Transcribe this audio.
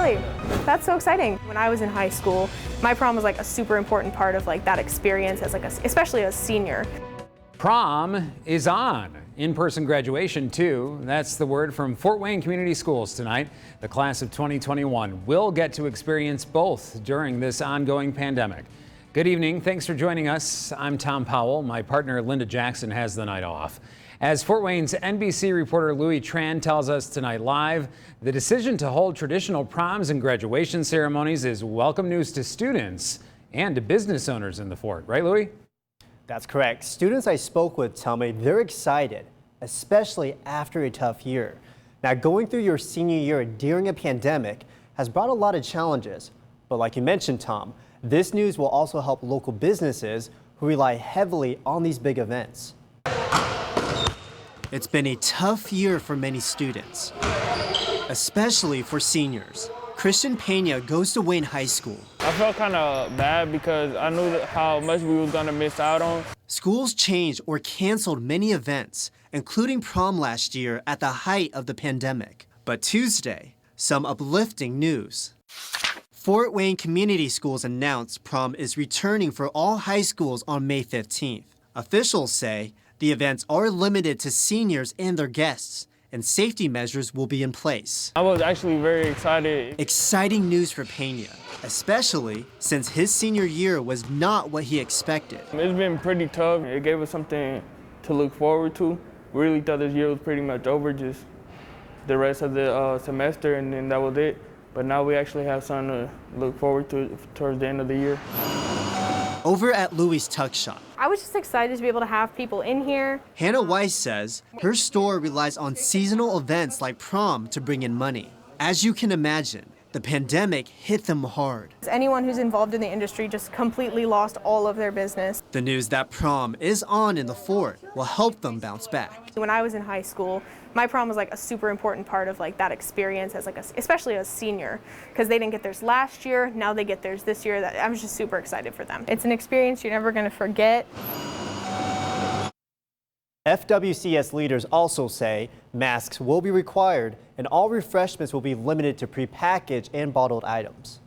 really? That's so exciting. When I was in high school, my prom was like a super important part of like that experience as especially as a senior. Prom is on. In-person graduation, too. That's the word from Fort Wayne Community Schools tonight. The class of 2021 will get to experience both during this ongoing pandemic. Good evening. Thanks for joining us. I'm Tom Powell. My partner, Linda Jackson, has the night off. As Fort Wayne's NBC reporter Louis Tran tells us tonight live, the decision to hold traditional proms and graduation ceremonies is welcome news to students and to business owners in the fort. Right, Louis? That's correct. Students I spoke with tell me they're excited, especially after a tough year. Now, going through your senior year during a pandemic has brought a lot of challenges. But like you mentioned, Tom, this news will also help local businesses who rely heavily on these big events. It's been a tough year for many students, especially for seniors. Christian Pena goes to Wayne High School. I felt kind of bad because I knew how much we were going to miss out on. Schools changed or canceled many events, including prom last year at the height of the pandemic. But Tuesday, some uplifting news. Fort Wayne Community Schools announced prom is returning for all high schools on May 15th. Officials say the events are limited to seniors and their guests, and safety measures will be in place. I was actually very excited. Exciting news for Pena, especially since his senior year was not what he expected. It's been pretty tough. It gave us something to look forward to. We really thought this year was pretty much over, just the rest of the semester, and then that was it. But now we actually have something to look forward to towards the end of the year. Over at Louis' Tuck Shop, I was just excited to be able to have people in here. Hannah Weiss says her store relies on seasonal events like prom to bring in money. As you can imagine, the pandemic hit them hard. Anyone who's involved in the industry just completely lost all of their business. The news that prom is on in the fort will help them bounce back. When I was in high school, my prom was like a super important part of like that experience as especially as a senior, because they didn't get theirs last year. Now they get theirs this year. I was just super excited for them. It's an experience you're never going to forget. FWCS leaders also say masks will be required and all refreshments will be limited to prepackaged and bottled items.